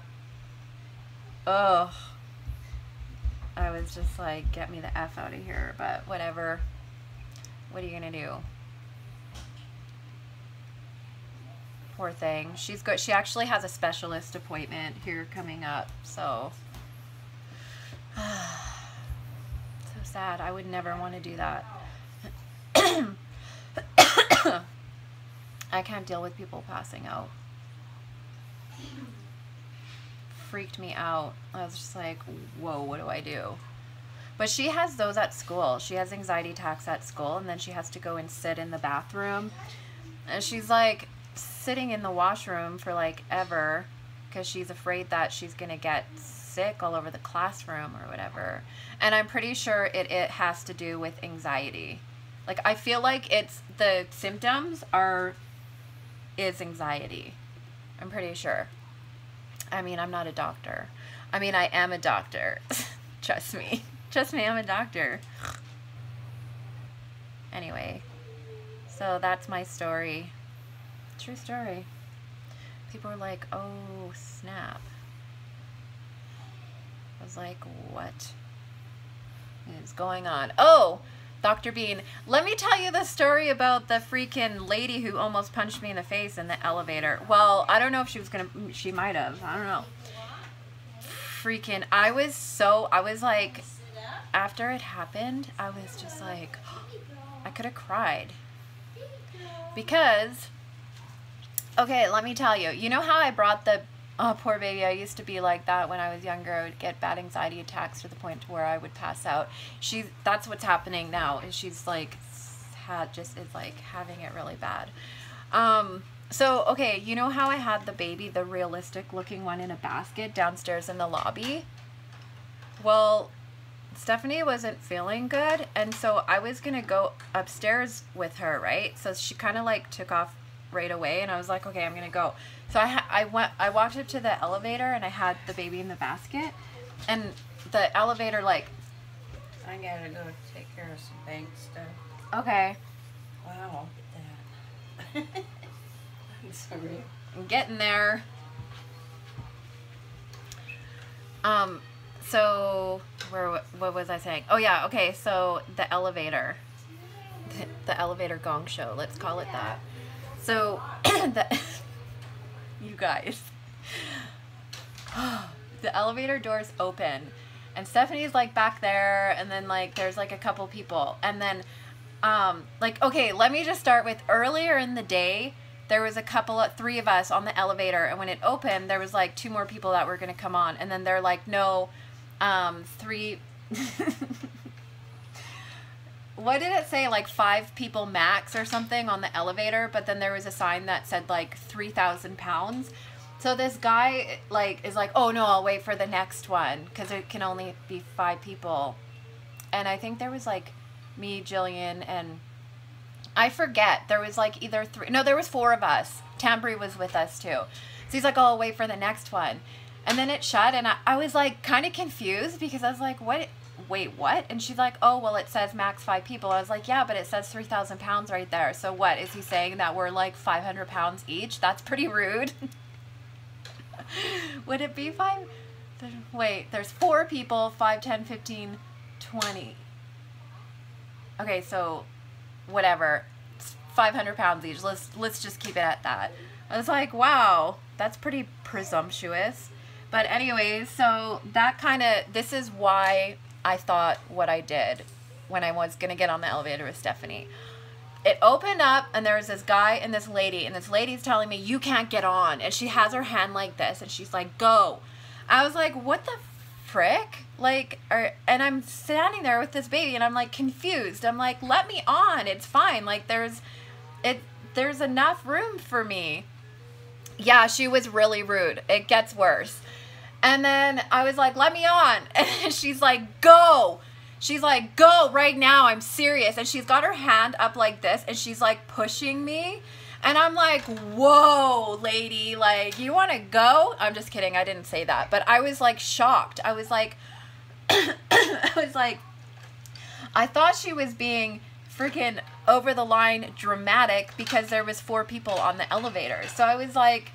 Oh. I was just like, get me the F out of here, but whatever. What are you gonna do? Poor thing. She's good. She actually has a specialist appointment here coming up, so so sad. I would never want to do that. I can't deal with people passing out. Freaked me out. I was just like, whoa, what do I do? But she has those at school. She has anxiety attacks at school, and then she has to go and sit in the bathroom. And she's like sitting in the washroom for like ever because she's afraid that she's going to get sick all over the classroom or whatever. And I'm pretty sure it has to do with anxiety. Like, I feel like it's the symptoms is anxiety. I'm pretty sure. I mean, I'm not a doctor. I mean, I am a doctor. Trust me. Trust me, I'm a doctor. Anyway, so that's my story. True story. People were like, oh, snap. I was like, what is going on? Oh, Dr. Bean, let me tell you the story about the freaking lady who almost punched me in the face in the elevator. Well, I don't know if she was gonna, she might have, I don't know. Freaking, I was like, after it happened, I was just like, I could have cried. Because, okay, let me tell you, you know how I brought the, oh, poor baby, I used to be like that when I was younger. I would get bad anxiety attacks to the point to where I would pass out. That's what's happening now, is she's like, is like having it really bad. So, okay, you know how I had the baby, the realistic looking one in a basket downstairs in the lobby? Well, Stephanie wasn't feeling good, and so I was gonna go upstairs with her, right? So she kind of like took off right away, and I was like, okay, I'm gonna go. So I walked up to the elevator, and I had the baby in the basket, and the elevator like, I gotta go take care of some bank stuff. Okay. Wow, look at that. I'm sorry. I'm getting there. So what was I saying? Oh yeah, okay, so the elevator gong show, let's call it that. So you guys, the elevator doors open and Stephanie's like back there, and then like there's like a couple people, and then like, okay, let me just start with earlier in the day. There was three of us on the elevator, and when it opened, there was like 2 more people that were going to come on, and then they're like, no, 3, what did it say, like 5 people max or something on the elevator, but then there was a sign that said like 3,000 pounds. So this guy like is like, oh no, I'll wait for the next one because it can only be 5 people. And I think there was like me, Jillian, and I forget. There was like either 3. No, there was 4 of us. Tambry was with us too. So he's like, oh, I'll wait for the next one. And then it shut, and I was like kind of confused because I was like, what? Wait, what? And she's like, oh, well, it says max 5 people. I was like, yeah, but it says 3,000 pounds right there. So what? Is he saying that we're like 500 pounds each? That's pretty rude. Would it be 5? Wait, there's 4 people, 5, 10, 15, 20. Okay, so whatever, it's 500 pounds each. Let's just keep it at that. I was like, wow, that's pretty presumptuous. But anyways, so that this is why I thought what I did when I was gonna get on the elevator with Stephanie. It opened up, and there was this guy and this lady's telling me, you can't get on, and she has her hand like this, and she's like, go. I was like, what the frick? Like, and I'm standing there with this baby, and I'm like confused. I'm like, let me on, it's fine. Like, there's enough room for me. Yeah, she was really rude. It gets worse. And then I was like, let me on. And she's like, go. She's like, go right now. I'm serious. And she's got her hand up like this, and she's like pushing me. And I'm like, whoa, lady, like, you want to go? I'm just kidding. I didn't say that. But I was like shocked. I was like, I thought she was being freaking over the line dramatic because there was 4 people on the elevator. So I was like,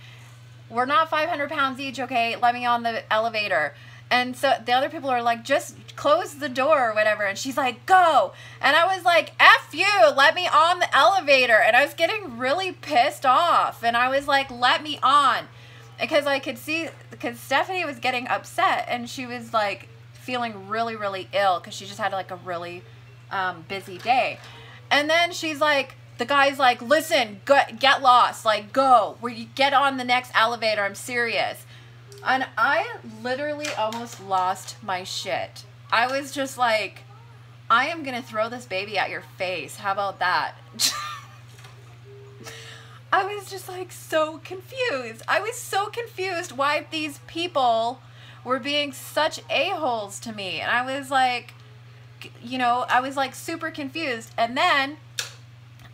we're not 500 pounds each, okay? Let me on the elevator. And so the other people are like, just close the door or whatever. And she's like, go. And I was like, F you, let me on the elevator. And I was getting really pissed off. And I was like, let me on. Because I could see, because Stephanie was getting upset, and she was like feeling really, really ill because she just had like a really busy day. And then she's like, the guy's like, listen, get lost, like, go. Where you get on the next elevator, I'm serious. And I literally almost lost my shit. I was just like, I am going to throw this baby at your face. How about that? I was just like so confused. I was so confused why these people were being such a-holes to me. And I was like, you know, I was like super confused. And then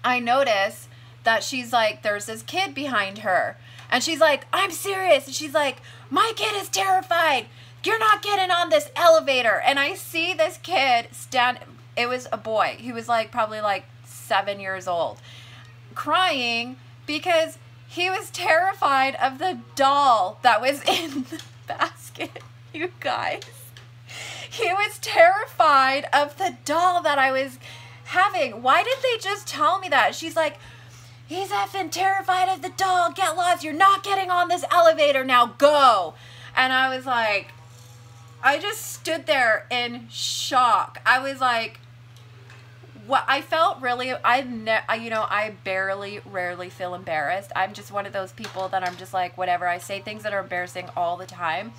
I noticed that she's like, there's this kid behind her. And she's like, I'm serious. And she's like, my kid is terrified. You're not getting on this elevator. And I see this kid stand. It was a boy. He was like probably like 7 years old, crying because he was terrified of the doll that was in the basket. You guys, he was terrified of the doll that I was having. Why did they just tell me that? She's like, he's effing terrified of the doll. Get lost. You're not getting on this elevator now. Go. And I was like, I just stood there in shock. I was like, what? I felt really, I rarely feel embarrassed. I'm just one of those people that I'm just like, whatever. I say things that are embarrassing all the time.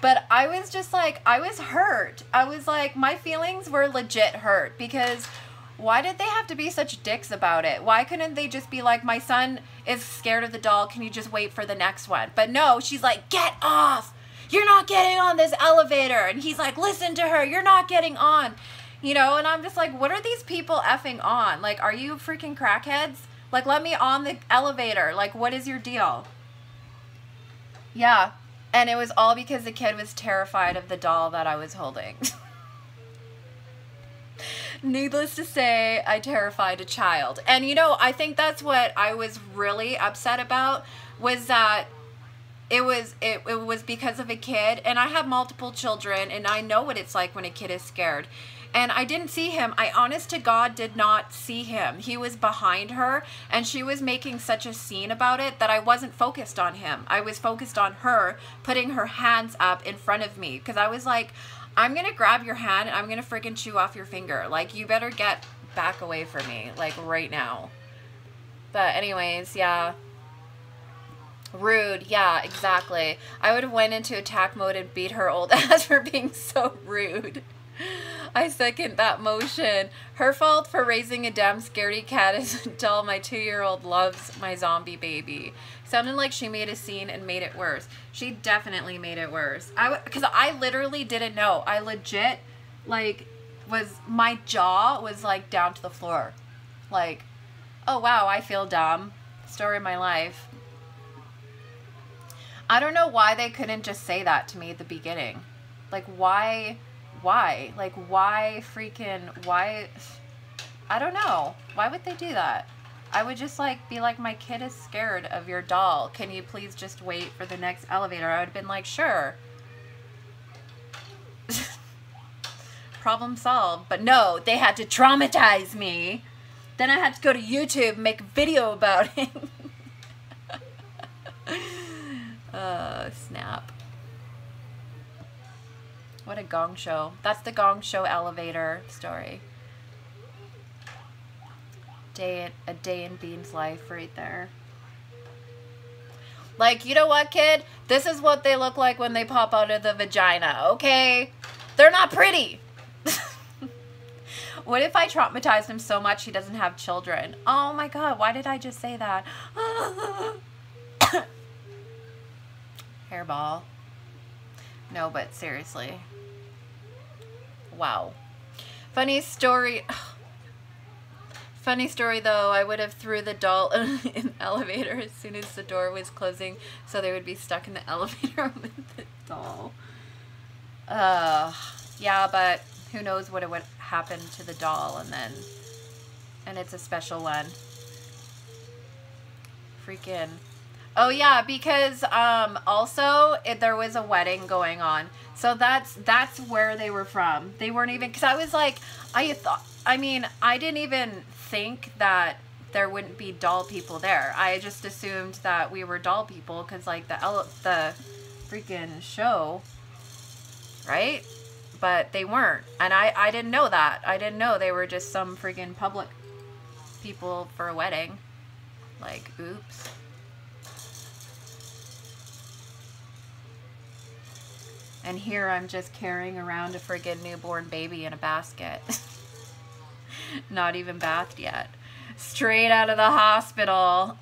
But I was just like, I was hurt. I was like, my feelings were legit hurt because why did they have to be such dicks about it? Why couldn't they just be like, my son is scared of the doll. Can you just wait for the next one? But no, she's like, get off. You're not getting on this elevator. And he's like, listen to her. You're not getting on. You know, and I'm just like, what are these people effing on? Like, are you freaking crackheads? Like, let me on the elevator. Like, what is your deal? Yeah. And it was all because the kid was terrified of the doll that I was holding. Needless to say, I terrified a child. And, you know, I think that's what I was really upset about, was that it was because of a kid. And I have multiple children, and I know what it's like when a kid is scared. And I didn't see him. I honest to God did not see him. He was behind her, and she was making such a scene about it that I wasn't focused on him. I was focused on her putting her hands up in front of me, because I was like, I'm going to grab your hand and I'm going to freaking chew off your finger. Like, you better get back away from me, like, right now. But anyways, yeah. Rude. Yeah, exactly. I would have went into attack mode and beat her old ass for being so rude. I second that motion. Her fault for raising a damn scaredy cat is until my 2-year-old loves my zombie baby. Sounded like she made a scene and made it worse. She definitely made it worse. Because I literally didn't know. I legit, like, my jaw was, like, down to the floor. Like, oh, wow, I feel dumb. Story of my life. I don't know why they couldn't just say that to me at the beginning. Like, why? Like, why freaking, why? I don't know. Why would they do that? I would just, like, be like, my kid is scared of your doll. Can you please just wait for the next elevator? I would have been like, sure. Problem solved. But no, they had to traumatize me. Then I had to go to YouTube and make a video about it. Snap. What a gong show. That's the gong show elevator story. A day in Bean's life right there. Like, you know what, kid? This is what they look like when they pop out of the vagina, okay? They're not pretty. What if I traumatized him so much he doesn't have children? Oh my God, why did I just say that? Hairball. No, but seriously. Wow. Funny story. Funny story though, I would have threw the doll in the elevator as soon as the door was closing so they would be stuck in the elevator with the doll. Yeah, but who knows what would happen to the doll, and it's a special one. Freaking. Oh yeah, because also there was a wedding going on. So that's where they were from. They weren't even, because I was like, I mean, I didn't even think that there wouldn't be doll people there. I just assumed that we were doll people because like the freaking show, right? But they weren't. And I didn't know that. I didn't know they were just some freaking public people for a wedding. Like, oops. And here I'm just carrying around a friggin' newborn baby in a basket. Not even bathed yet. Straight out of the hospital.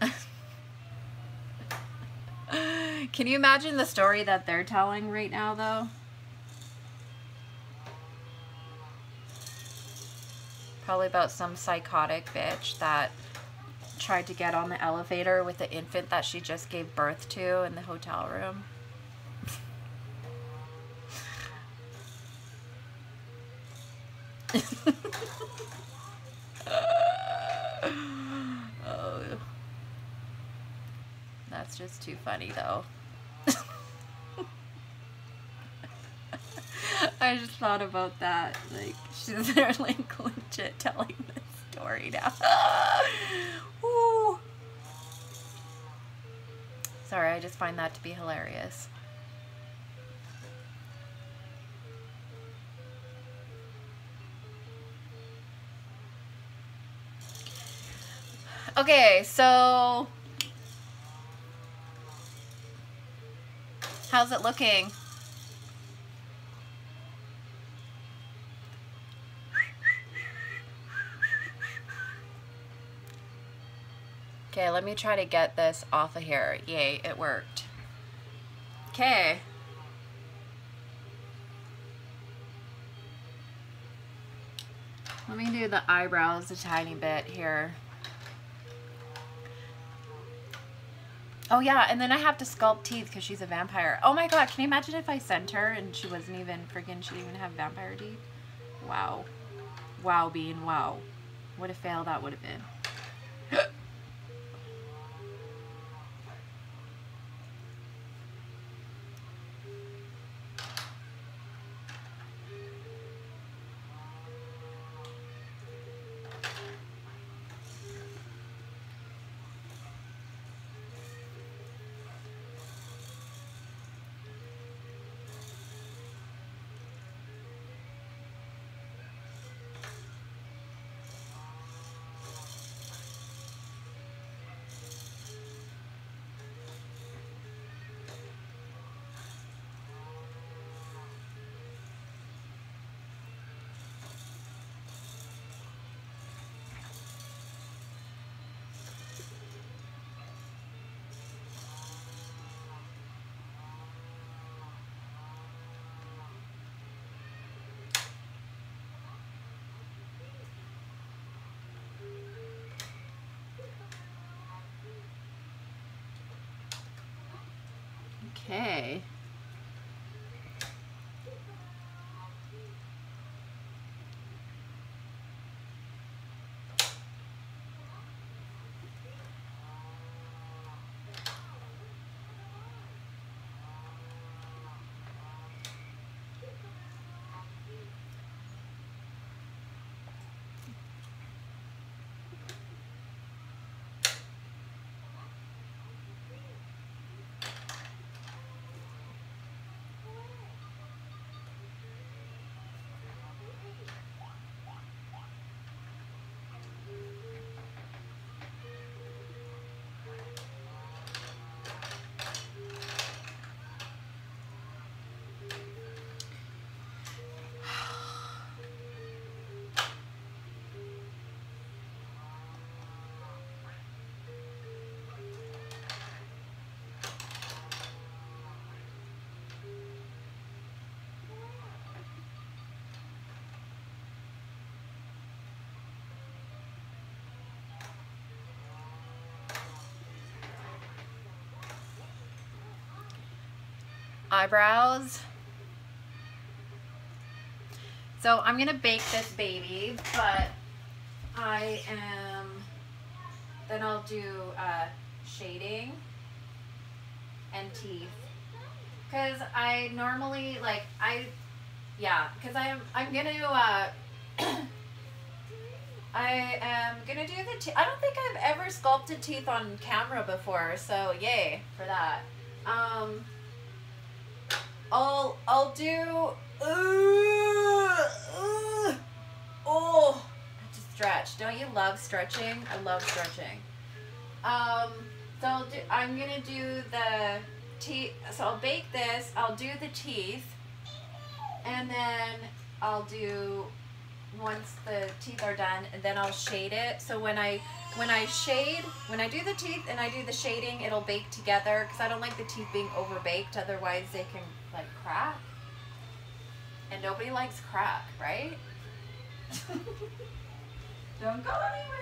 Can you imagine the story that they're telling right now, though? Probably about some psychotic bitch that tried to get on the elevator with the infant that she just gave birth to in the hotel room. Oh, that's just too funny though. I just thought about that. Like, she's there like legit telling this story now. Woo. Sorry, I just find that to be hilarious. Okay, so how's it looking? Okay, let me try to get this off of here. Yay, it worked. Okay. Let me do the eyebrows a tiny bit here. Oh yeah, and then I have to sculpt teeth because she's a vampire. Oh my God, can you imagine if I sent her and she wasn't even freaking, she didn't even have vampire teeth? Wow. Wow, Bean, wow. What a fail that would have been. Okay. eyebrows. So I'm gonna bake this baby, but then I'll do shading and teeth. Cause I normally I'm gonna I am gonna do the teeth. I don't think I've ever sculpted teeth on camera before, so yay for that. I'll do. Oh, I have to stretch. Don't you love stretching? I love stretching. So I'm gonna do the teeth. So I'll bake this. I'll do the teeth, and then I'll do. Once the teeth are done, and then I'll shade it. So when I do the teeth and I do the shading, it'll bake together because I don't like the teeth being over baked. Otherwise, they can like crack, and nobody likes crack, right? Don't go anywhere.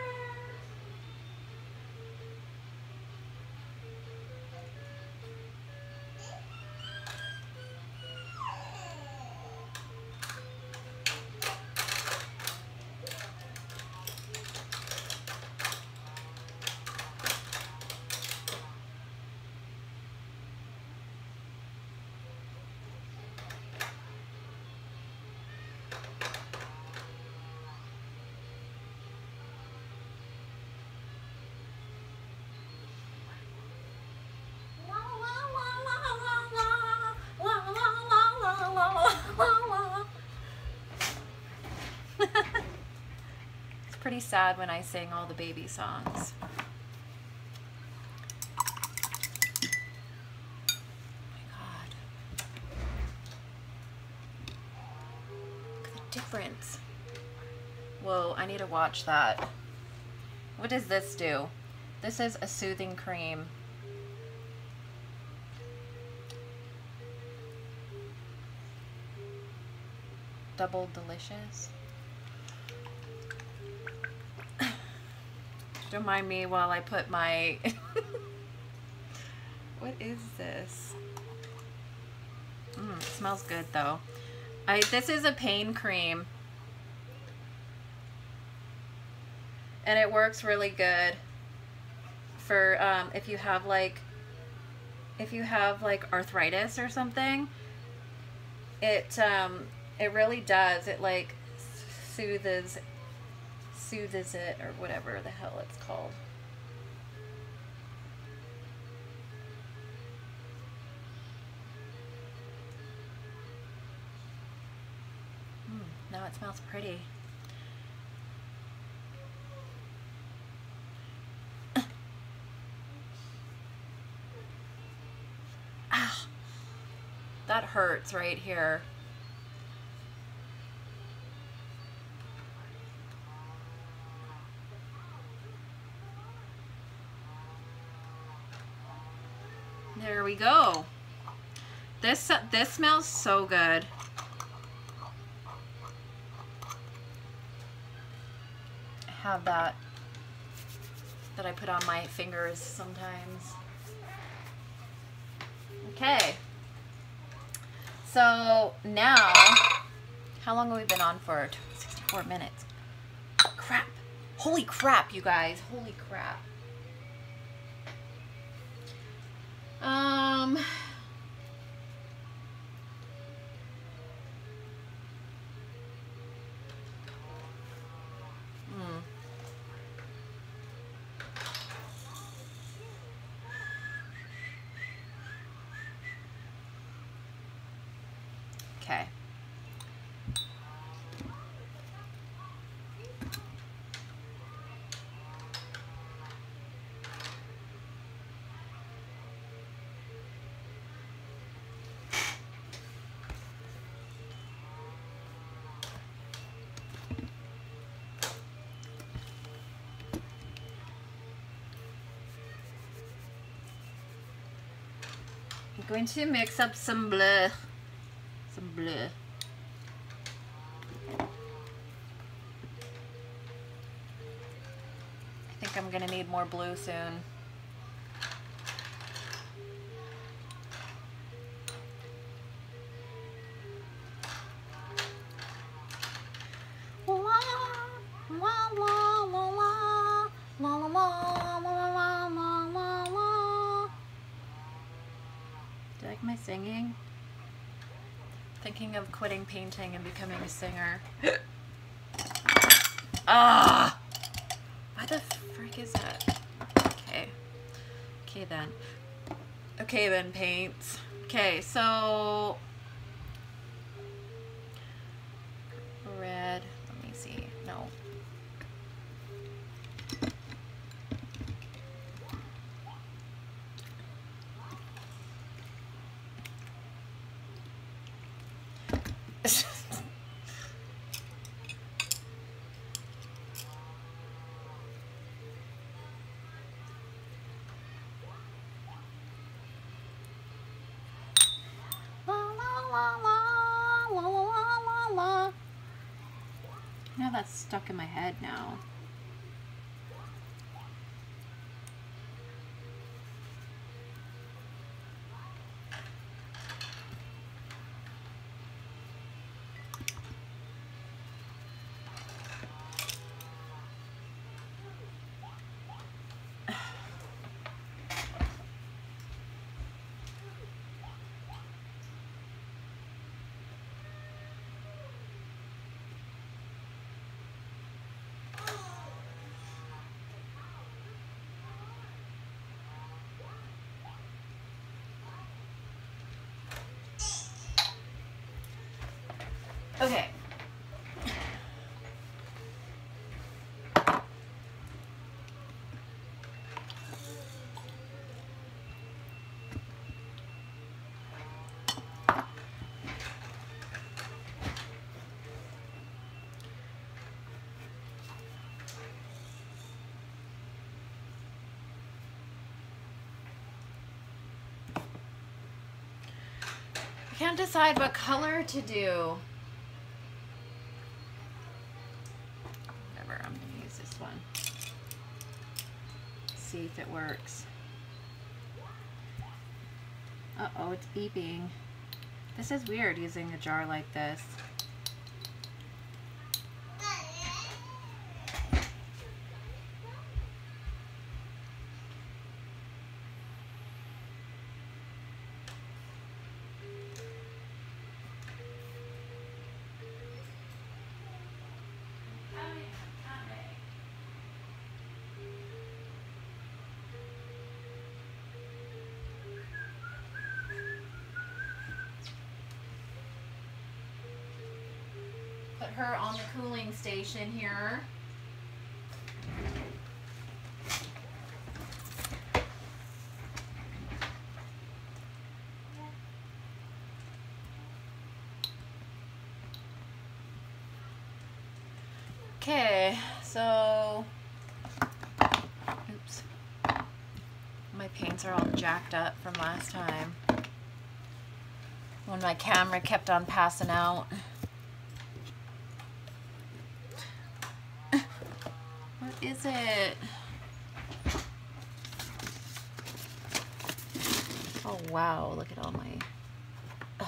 It's pretty sad when I sing all the baby songs. Oh my God. Look at the difference. Whoa, I need to watch that. What does this do? This is a soothing cream. Double delicious. Don't mind me while I put my... What is this? It smells good though. This is a pain cream. And it works really good for if you have like arthritis or something. It really does. It like soothes it, or whatever the hell it's called. Now it smells pretty. Ah, that hurts right here. There we go. This smells so good. I have that I put on my fingers sometimes. Okay. So now, how long have we been on for? 64 minutes. Crap. Holy crap, you guys. Holy crap. Okay. I'm going to mix up some bleu. Some bleu. I think I'm gonna need more blue soon. Do you like my singing? Thinking of quitting painting and becoming a singer. Ah! Why the frick is that? Okay. Okay then. Okay then, paints. Okay, so red. Let me see. No. Now that's stuck in my head now. Okay. I can't decide what color to do. Whatever, I'm gonna use this one. See if it works. Uh-oh, it's beeping. This is weird using a jar like this. Put her on the cooling station here. Okay, so, oops, my paints are all jacked up from last time when my camera kept on passing out. What is it? Oh wow, look at all my... The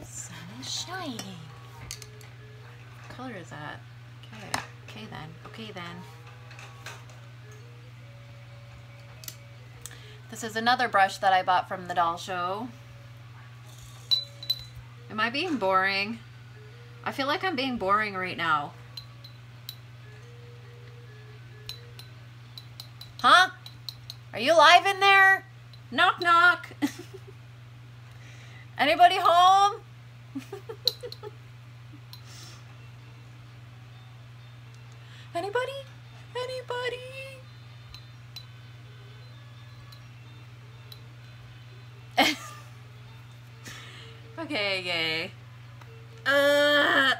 sun is shining. What color is that? Okay, okay then, okay then. This is another brush that I bought from the doll show. Am I being boring? I feel like I'm being boring right now. Huh? Are you live in there? Knock knock. Anybody home? Anybody? Anybody? Okay, yay. I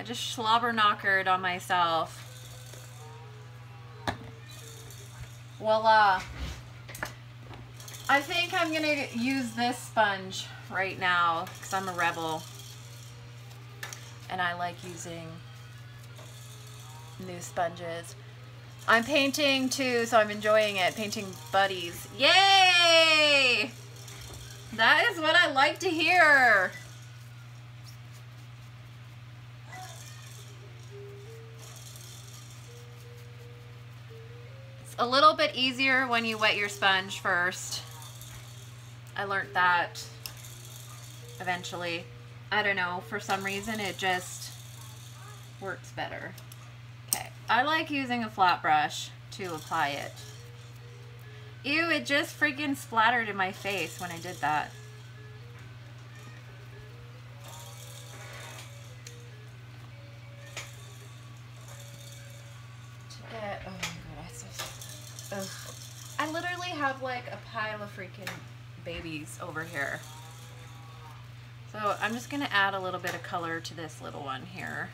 just slobber knockered on myself. Voila. I think I'm gonna use this sponge right now because I'm a rebel. And I like using new sponges. I'm painting too, so I'm enjoying it. Painting buddies. Yay! That is what I like to hear. It's a little bit easier when you wet your sponge first. I learned that eventually. I don't know, for some reason it just works better. Okay, I like using a flat brush to apply it. Ew, it just freaking splattered in my face when I did that. Oh my god, I literally have like a pile of freaking babies over here. So I'm just gonna add a little bit of color to this little one here.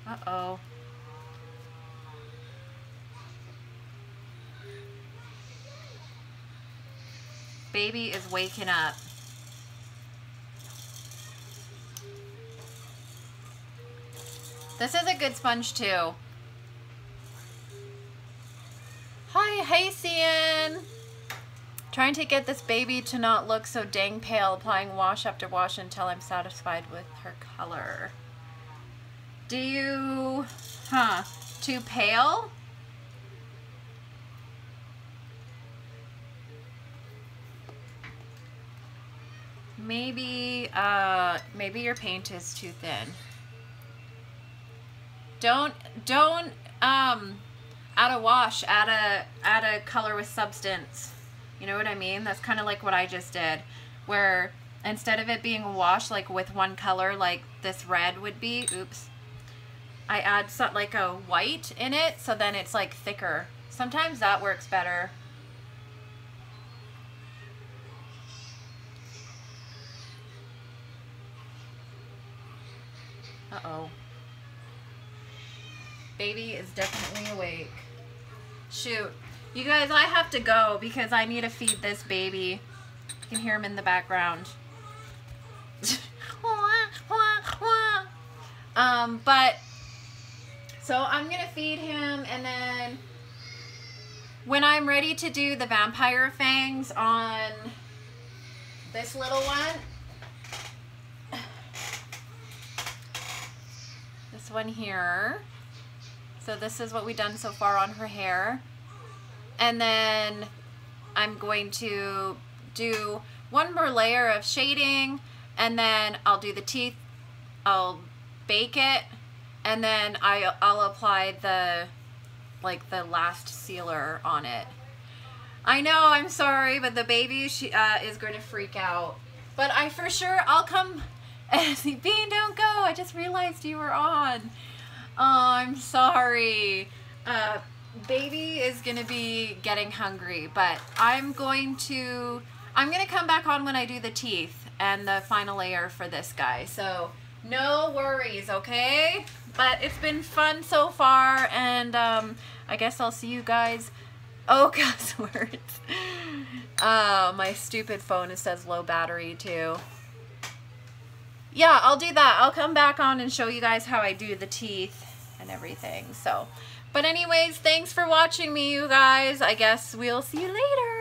Uh-oh. Baby is waking up. This is a good sponge too. Hi, hey Cian. Trying to get this baby to not look so dang pale, applying wash after wash until I'm satisfied with her color. Do you, too pale? Maybe, maybe your paint is too thin. Don't, add a wash, add a color with substance. You know what I mean? That's kind of like what I just did, where instead of it being a wash, like with one color, like this red would be, oops, I add something like a white in it, so then it's like thicker. Sometimes that works better. Uh-oh. Baby is definitely awake. Shoot. You guys, I have to go because I need to feed this baby. You can hear him in the background. But so I'm gonna feed him, and then when I'm ready to do the vampire fangs on this little one, this one here. So this is what we've done so far on her hair. And then I'm going to do one more layer of shading, and then I'll do the teeth, I'll bake it, and then I'll apply the last sealer on it. I know, I'm sorry, but the baby is going to freak out. But for sure, I'll come. Bean, don't go. I just realized you were on. Oh, I'm sorry. Baby is going to be getting hungry, but I'm going to come back on when I do the teeth and the final layer for this guy. So no worries, okay? But it's been fun so far, and I guess I'll see you guys. Oh, cuss words. My stupid phone, it says low battery too. Yeah, I'll do that. I'll come back on and show you guys how I do the teeth and everything. So, but anyways, thanks for watching me, you guys. I guess we'll see you later.